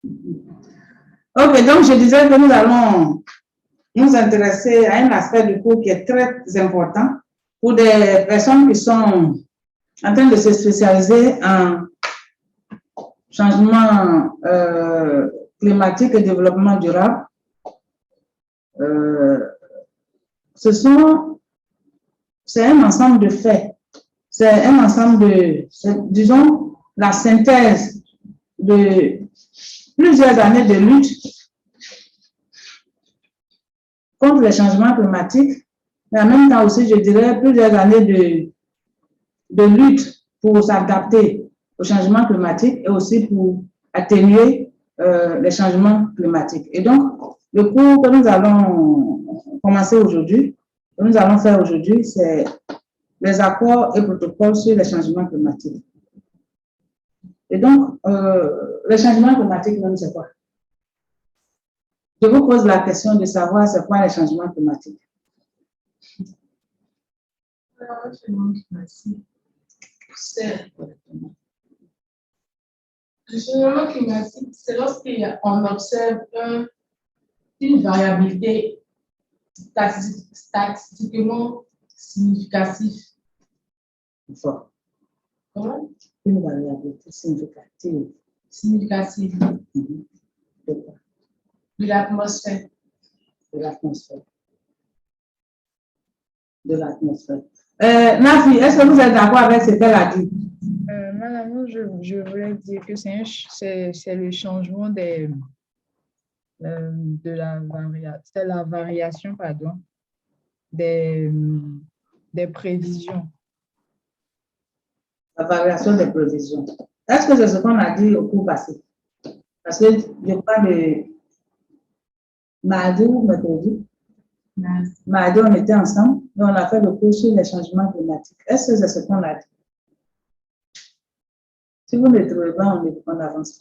Ok, donc je disais que nous allons nous intéresser à un aspect du cours qui est très important pour des personnes qui sont en train de se spécialiser en changement climatique et développement durable. C'est un ensemble de faits, c'est un ensemble de, disons, la synthèse de plusieurs années de lutte contre les changements climatiques, mais en même temps aussi, je dirais, plusieurs années de lutte pour s'adapter au changement climatique et aussi pour atténuer les changements climatiques. Et donc, le cours que nous allons commencer aujourd'hui, que nous allons faire aujourd'hui, c'est les accords et protocoles sur les changements climatiques. Et donc, les changements climatiques, c'est quoi? Je vous pose la question de savoir c'est quoi les changements climatiques. Les changements climatiques, c'est lorsqu'on observe une variabilité statistiquement significative. Comment? Une variabilité significative. Significative. De quoi? De l'atmosphère. De l'atmosphère. De l'atmosphère. Nafi, est-ce que vous êtes d'accord avec ce qu'elle a dit? Madame, je voulais dire que c'est le changement de la variation, pardon, des prévisions. La variation des prévisions. Est-ce que c'est ce qu'on a dit au cours passé? Parce que je parle de mardi ou mercredi. Mardi, on était ensemble et on a fait le cours sur les changements climatiques. Est-ce que c'est ce qu'on a dit? Si vous ne trouvez pas, on avance.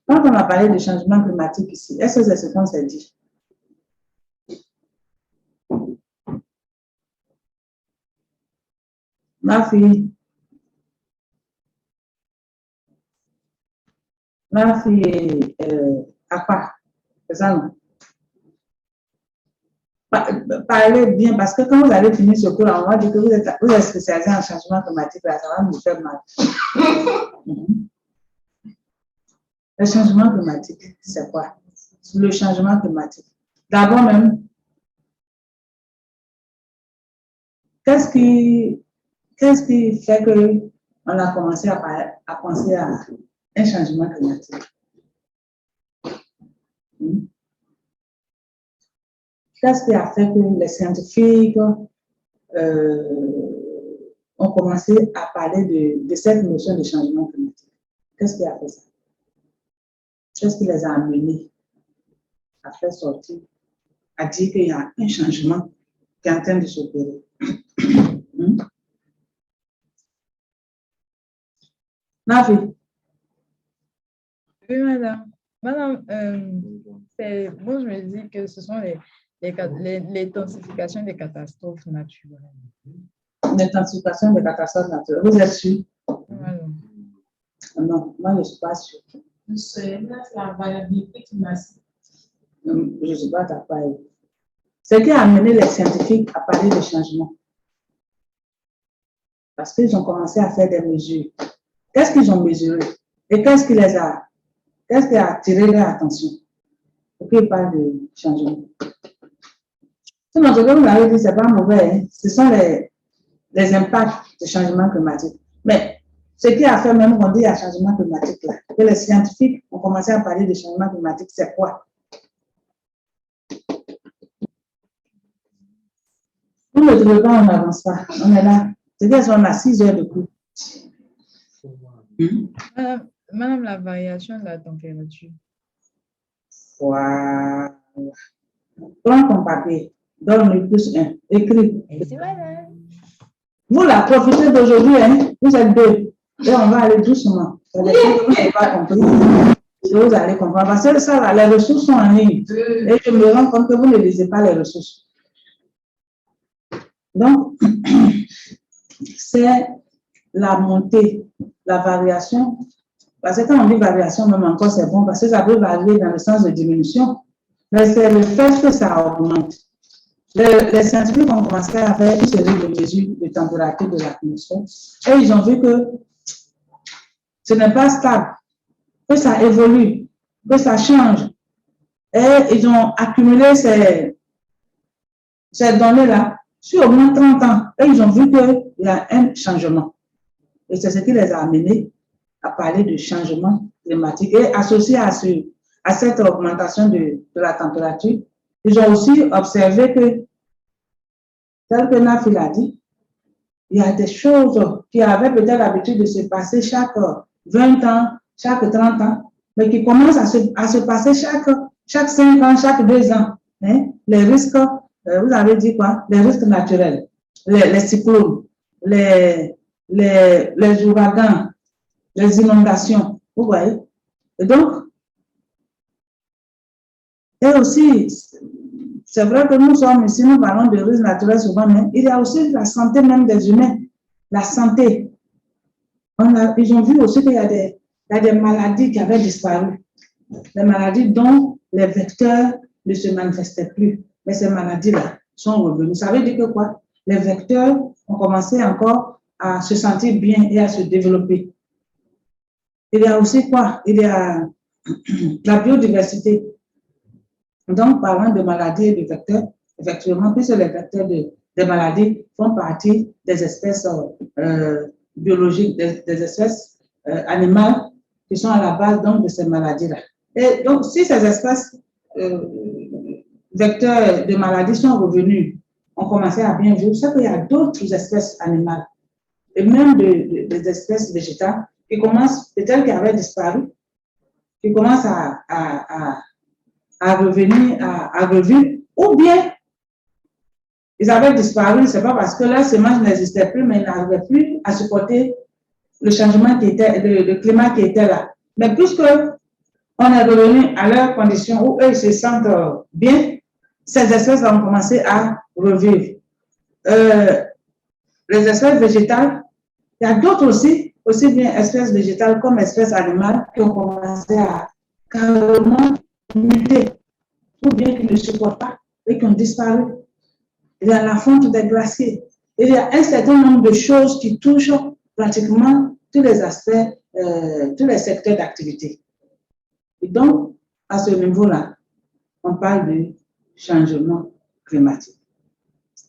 Quand on a parlé de changement climatique ici, est-ce que c'est ce qu'on s'est dit? Ma fille, à quoi? C'est ça, non? Parlez bien, parce que quand vous allez finir ce cours, on va dire que vous êtes spécialisé en changement climatique, là, ça va nous faire mal. Le changement climatique, c'est quoi? Le changement climatique. D'abord même, qu'est-ce qui fait qu'on a commencé à penser à un changement climatique? Qu'est-ce qui a fait que les scientifiques ont commencé à parler de cette notion de changement climatique? Qu'est-ce qui a fait ça? Qu'est-ce qui les a amenés à faire sortir, à dire qu'il y a un changement qui est en train de s'opérer? Nafi? Oui, madame. Madame, moi, je me dis que ce sont l'intensification des catastrophes naturelles. L'intensification des catastrophes naturelles. Vous êtes sûr? Madame. Non, moi, je ne suis pas sûre. C'est la variabilité climatique. Je ne suis pas d'accord. Ce qui a amené les scientifiques à parler de changement. Parce qu'ils ont commencé à faire des mesures. Qu'est-ce qu'ils ont mesuré? Et qu'est-ce qui a attiré leur attention? Pour qu'ils parlent de changement. Sinon, ce que vous avez dit, ce n'est pas mauvais. Hein? Ce sont les impacts du changement climatique. Mais ce qui a fait même qu'on dit à changement climatique, là, que les scientifiques ont commencé à parler de changement climatique, c'est quoi? Vous ne trouvez pas, on n'avance pas. On est là. C'est-à-dire qu'on a 6 heures de cours. Madame, la variation de la température. Voilà. Prends ton papier. Donne-le plus 1. Écris. Merci, madame. Vous la profitez d'aujourd'hui, hein? Vous êtes 2. Et on va aller doucement. C'est des choses que vous n'avez pas compris. Et vous allez comprendre. Parce que ça, là, les ressources sont en ligne. Et je me rends compte que vous ne lisez pas les ressources. Donc, c'est la montée, la variation. Parce que quand on dit variation, même encore, c'est bon, parce que ça peut varier dans le sens de diminution. Mais c'est le fait que ça augmente. Les scientifiques ont commencé à faire une série de mesures de température de l'atmosphère et ils ont vu que ce n'est pas stable, que ça évolue, que ça change. Et ils ont accumulé ces données-là sur au moins 30 ans. Et ils ont vu qu'il y a un changement. Et c'est ce qui les a amenés à parler de changement climatique. Et associé à cette augmentation de la température, ils ont aussi observé que, tel que Nafi l'a dit, il y a des choses qui avaient peut-être l'habitude de se passer chaque 20 ans, chaque 30 ans, mais qui commencent à se passer chaque 5 ans, chaque 2 ans. Hein? Les risques, vous avez dit quoi? Les risques naturels, les cyclones, les ouragans, les inondations, vous voyez? Et donc, et aussi, c'est vrai que nous sommes ici, nous parlons de risques naturels souvent, mais il y a aussi la santé même des humains, la santé. Ils ont vu aussi qu'il y a des maladies qui avaient disparu, des maladies dont les vecteurs ne se manifestaient plus, mais ces maladies-là sont revenues. Ça veut dire que quoi? Les vecteurs ont commencé encore à se sentir bien et à se développer. Il y a aussi quoi? Il y a la biodiversité. Donc, parlant de maladies et de vecteurs, effectivement, puisque les vecteurs des maladies font partie des espèces biologiques, des espèces animales qui sont à la base donc, de ces maladies-là. Et donc, si ces espèces vecteurs de maladies sont revenus, on commençait à bien vivre, c'est qu'il y a d'autres espèces animales et même des espèces végétales qui commencent, peut-être qui avaient disparu, qui commencent à revenir, à revivre, ou bien ils avaient disparu, c'est pas parce que la semence n'existait plus, mais ils n'arrivaient plus à supporter le changement qui était, le climat qui était là. Mais puisque on est revenu à leurs conditions où eux se sentent bien, ces espèces ont commencé à revivre. Les espèces végétales, il y a d'autres aussi bien espèces végétales comme espèces animales qui ont commencé à carrément muter, ou bien qui ne supportent pas et qui ont disparu. Il y a la fonte des glaciers. Il y a un certain nombre de choses qui touchent pratiquement tous les aspects, tous les secteurs d'activité. Et donc, à ce niveau-là, on parle de changement climatique.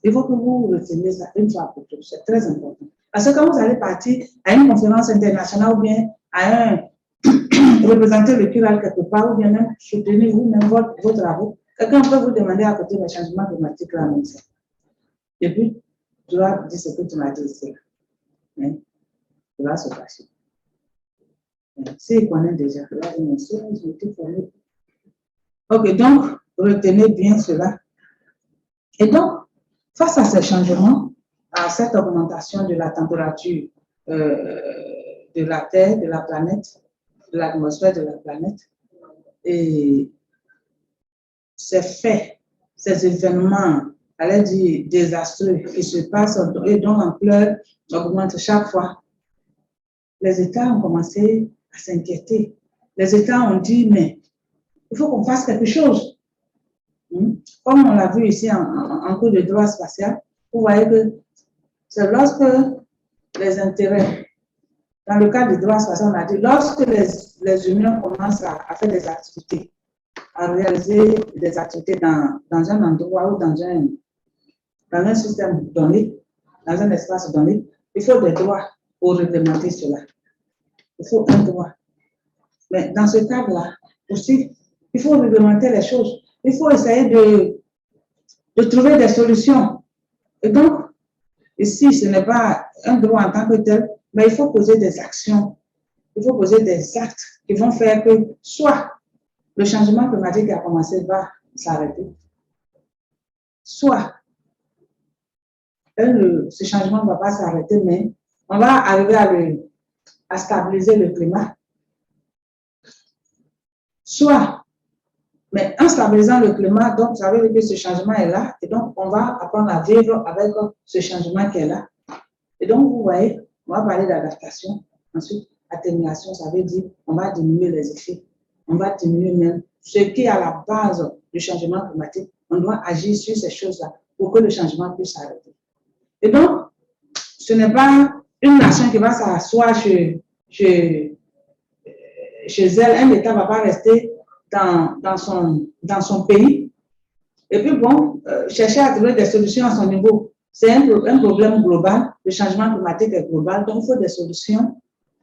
Il faut que vous reteniez ça une fois pour toutes. C'est très important. Parce que quand vous allez partir à une conférence internationale ou bien à un représenter le CURAL quelque part ou bien même soutenir vous-même vos travaux, quelqu'un peut vous demander à côté des changements climatiques là même ça. Et puis, tu vas dire ce que tu m'as dit ici. Hein? Tu vas se passer. S'il connaît déjà, là, je vais tout connaître. Ok, donc, retenez bien cela. Et donc, face à ces changements, à cette augmentation de la température de la Terre, de la planète, de l'atmosphère de la planète, et ces faits, ces événements, allez dire désastreux qui se passent et dont l'ampleur augmente chaque fois, les États ont commencé à s'inquiéter. Les États ont dit, mais il faut qu'on fasse quelque chose. Comme on l'a vu ici en cours de droit spatial, vous voyez que c'est lorsque les intérêts, dans le cas du droit spatial, on a dit, lorsque les humains commencent à faire des activités, à réaliser des activités dans un endroit ou dans un système donné, dans un espace donné, il faut des droits pour réglementer cela. Il faut un droit. Mais dans ce cadre-là, aussi, il faut réglementer les choses. Il faut essayer de trouver des solutions. Et donc, ici, ce n'est pas un droit en tant que tel, mais il faut poser des actions. Il faut poser des actes qui vont faire que soit le changement climatique qui a commencé va s'arrêter, soit ce changement ne va pas s'arrêter, mais on va arriver à stabiliser le climat, soit, mais en stabilisant le climat, donc ça veut dire que ce changement est là, et donc on va apprendre à vivre avec ce changement qui est là. Et donc, vous voyez, On va parler d'adaptation. Ensuite, atténuation, ça veut dire on va diminuer les effets. On va diminuer même ce qui est à la base du changement climatique. On doit agir sur ces choses-là pour que le changement puisse s'arrêter. Et donc, ce n'est pas une nation qui va s'asseoir chez elle. Un État ne va pas rester dans son pays. Et puis, bon, chercher à trouver des solutions à son niveau. C'est un problème global. Le changement climatique est global, donc il faut des solutions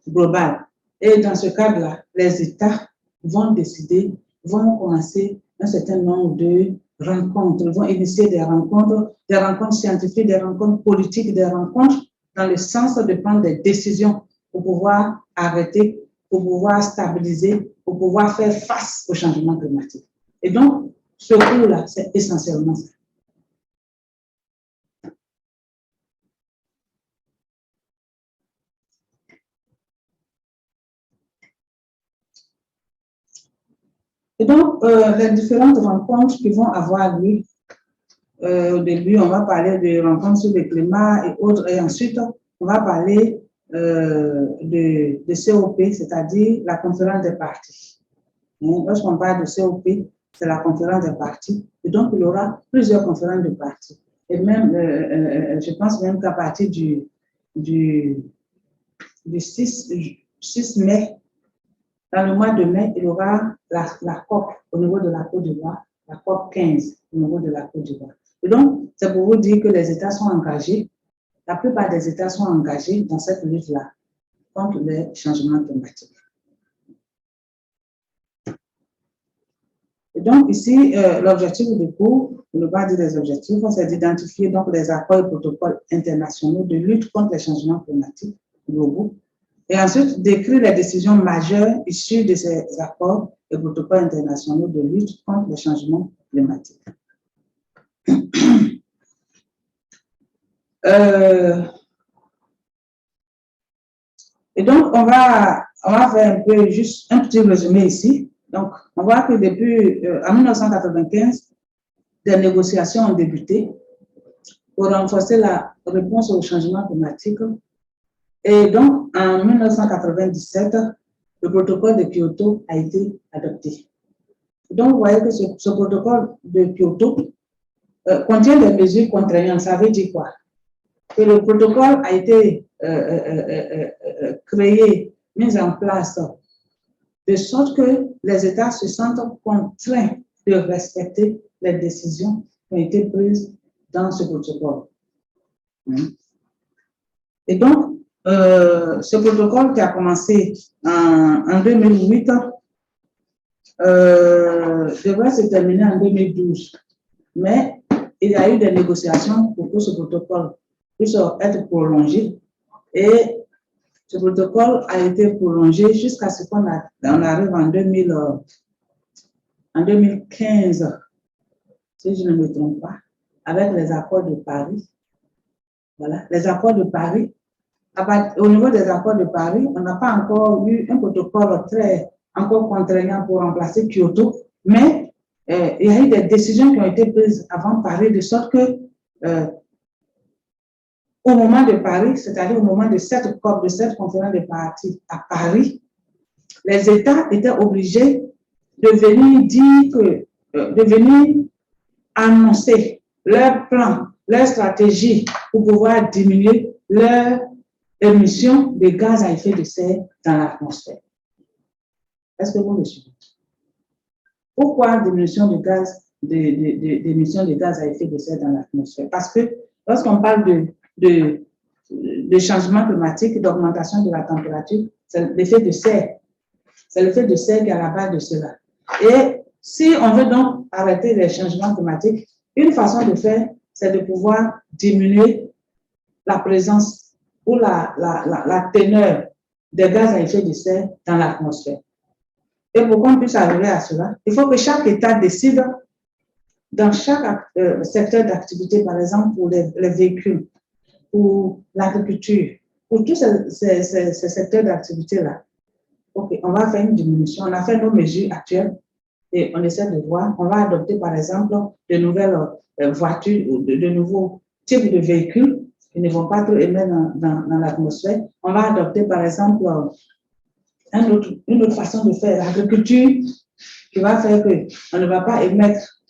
globales. Et dans ce cadre-là, les États vont décider, vont commencer un certain nombre de rencontres, vont initier des rencontres scientifiques, des rencontres politiques, des rencontres dans le sens de prendre des décisions pour pouvoir arrêter, pour pouvoir stabiliser, pour pouvoir faire face au changement climatique. Et donc, ce cours-là, c'est essentiellement ça. Et donc, les différentes rencontres qui vont avoir lieu, au début, on va parler de rencontres sur le climat et autres, et ensuite, on va parler de COP, c'est-à-dire la conférence des parties. Lorsqu'on parle de COP, c'est la conférence des parties, et donc il y aura plusieurs conférences de parties. Et même, je pense même qu'à partir du 6 mai, dans le mois de mai, il y aura la COP au niveau de la Côte d'Ivoire, la COP 15 au niveau de la Côte d'Ivoire. Et donc, c'est pour vous dire que les États sont engagés, la plupart des États sont engagés dans cette lutte-là contre les changements climatiques. Et donc, ici, l'objectif du cours, on ne va pas dire les objectifs, c'est d'identifier donc les accords et protocoles internationaux de lutte contre les changements climatiques globaux. Et ensuite, décrire les décisions majeures issues de ces accords et protocoles internationaux de lutte contre les changements climatiques. Et donc, on va faire un peu, juste un petit résumé ici. Donc, on voit que depuis, en 1995, des négociations ont débuté pour renforcer la réponse au changement climatique. Et donc, en 1997, le protocole de Kyoto a été adopté. Donc, vous voyez que ce protocole de Kyoto contient des mesures contraignantes. Ça veut dire quoi? Que le protocole a été créé, mis en place, de sorte que les États se sentent contraints de respecter les décisions qui ont été prises dans ce protocole. Et donc, ce protocole qui a commencé en 2008 devrait se terminer en 2012. Mais il y a eu des négociations pour que ce protocole puisse être prolongé. Et ce protocole a été prolongé jusqu'à ce qu'on arrive en 2015, si je ne me trompe pas, avec les accords de Paris. Voilà, les accords de Paris. Au niveau des accords de Paris, on n'a pas encore eu un protocole encore contraignant pour remplacer Kyoto, mais il y a eu des décisions qui ont été prises avant Paris, de sorte que au moment de Paris, c'est-à-dire au moment de cette COP, de cette conférence des parties à Paris, les États étaient obligés de venir dire de venir annoncer leur plan, leur stratégie pour pouvoir diminuer leur émissions de gaz à effet de serre dans l'atmosphère. Est-ce que vous me suivez? Pourquoi diminution de gaz, d'émissions de gaz à effet de serre dans l'atmosphère? Parce que lorsqu'on parle de changement climatique, d'augmentation de la température, c'est l'effet de serre. C'est l'effet de serre qui est à la base de cela. Et si on veut donc arrêter les changements climatiques, une façon de faire, c'est de pouvoir diminuer la présence ou la teneur des gaz à effet de serre dans l'atmosphère. Et pour qu'on puisse arriver à cela, il faut que chaque État décide dans chaque secteur d'activité, par exemple pour les véhicules, pour l'agriculture, pour tous ces secteurs d'activité-là. Ok, on va faire une diminution. On a fait nos mesures actuelles et on essaie de voir. On va adopter, par exemple, de nouvelles voitures ou de nouveaux types de véhicules qui ne vont pas trop émettre dans l'atmosphère. On va adopter, par exemple, une autre façon de faire l'agriculture qui va faire qu'on ne va pas émettre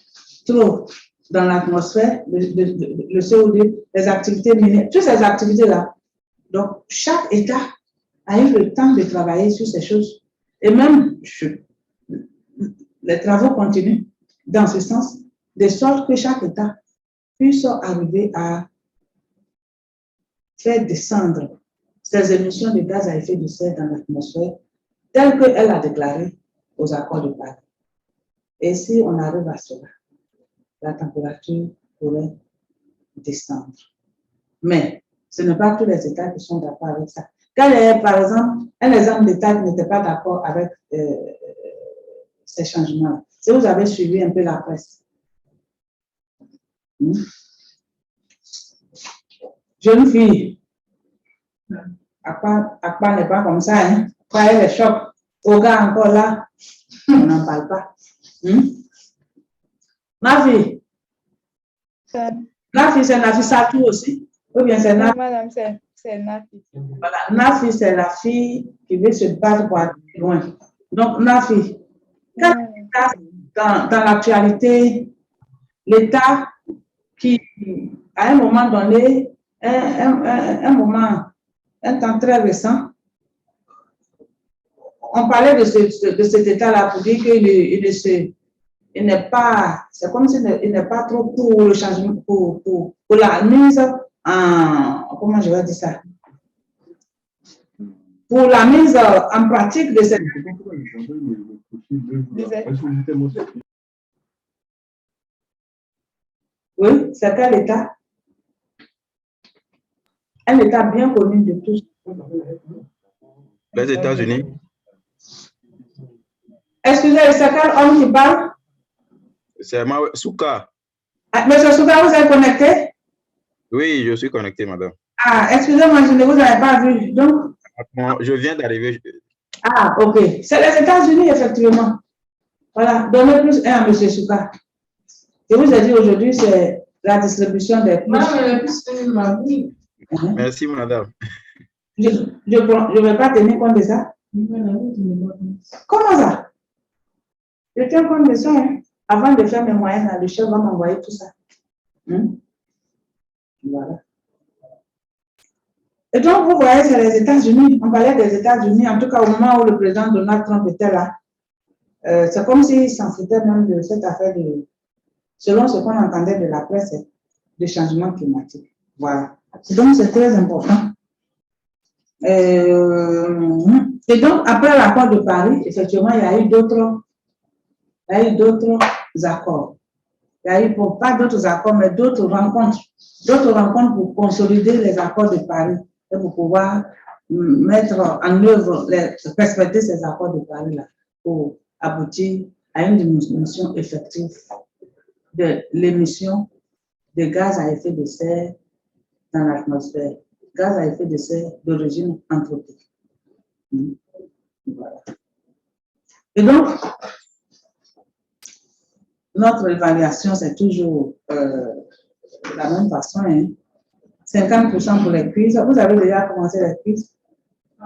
trop dans l'atmosphère le CO2, les activités minières, toutes ces activités-là. Donc, chaque État a eu le temps de travailler sur ces choses. Et même, les travaux continuent dans ce sens, de sorte que chaque État puisse arriver à faire descendre ces émissions de gaz à effet de serre dans l'atmosphère, telles qu'elle a déclaré aux accords de Paris. Et si on arrive à cela, la température pourrait descendre. Mais ce n'est pas tous les États qui sont d'accord avec ça. Quel est, par exemple, un exemple d'État qui n'était pas d'accord avec ces changements? Si vous avez suivi un peu la presse. Jeune fille, à part n'est pas comme ça, hein? Quand elle est choc, au gars encore là, on n'en parle pas. Ma fille, c'est Nafissatou aussi. Ou bien c'est Non, madame, c'est Nafi. Voilà, Nafi, c'est la fille qui veut se battre pour aller loin. Donc, Nafi, dans l'actualité, l'État qui, à un moment donné, un temps très récent, on parlait de cet État-là pour dire qu'il n'est pas, c'est comme s'il n'est pas trop pour le changement, pour la mise en, comment je vais dire ça? Pour la mise en pratique de cette... Oui, c'est quel État? Un État bien connu de tous. Les États-Unis. Excusez, c'est quel homme qui parle? C'est Souka. Ah, Monsieur Souka, vous êtes connecté? Oui, je suis connecté, madame. Ah, excusez-moi, je ne vous avais pas vu. Donc... Je viens d'arriver. Ah, ok. C'est les États-Unis, effectivement. Voilà, donnez plus un à M. Souka. Je vous ai dit aujourd'hui, c'est la distribution des plus. Merci, madame. Je ne vais pas tenir compte de ça. Comment ça? Je tiens compte de ça. Hein? Avant de faire mes moyennes, le chef va m'envoyer tout ça. Voilà. Et donc, vous voyez, c'est les États-Unis. On parlait des États-Unis, en tout cas au moment où le président Donald Trump était là. C'est comme s'il s'en foutait même de cette affaire selon ce qu'on entendait de la presse, de changement climatique. Voilà. Donc, c'est très important. Et donc, après l'accord de Paris, effectivement, il y a eu d'autres accords. Il y a eu pas d'autres accords, mais d'autres rencontres pour consolider les accords de Paris et pour pouvoir mettre en œuvre, respecter ces accords de Paris-là pour aboutir à une diminution effective de l'émission de gaz à effet de serre dans l'atmosphère, gaz à effet de serre d'origine anthropique. Voilà. Et donc, notre évaluation, c'est toujours de la même façon. Hein. 50% pour les crises. Vous avez déjà commencé les crises?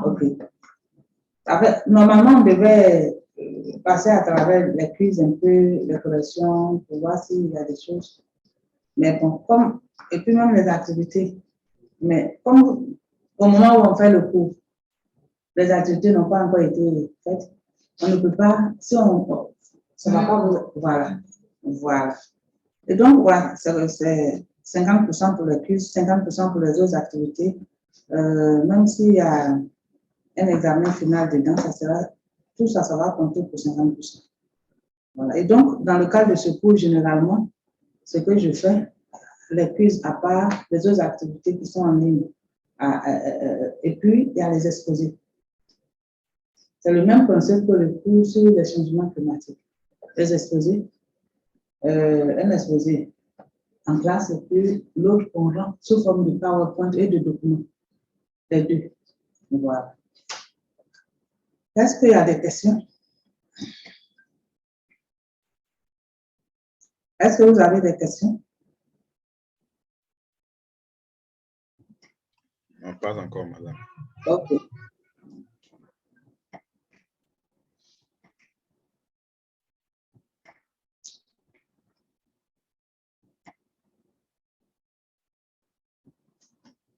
OK. Normalement, on devait passer à travers les crises un peu, les corrections, pour voir s'il y a des choses. Mais bon, et puis même les activités. Mais comme au moment où on fait le cours, les activités n'ont pas encore été faites, on ne peut pas, si on, ça ne va pas, voilà. Et donc, voilà, c'est 50% pour les crises, 50% pour les autres activités. Même s'il y a un examen final dedans, tout ça sera compté pour 50%. Voilà. Et donc, dans le cadre de ce cours, généralement, ce que je fais, les quiz à part, les autres activités qui sont en ligne, et puis il y a les exposés. C'est le même concept que le cours sur les changements climatiques. Les exposés, un exposé en classe et puis l'autre qu'on rend sous forme de PowerPoint et de documents. Les deux. Voilà. Est-ce qu'il y a des questions? Est-ce que vous avez des questions? Non, pas encore, madame. Ok.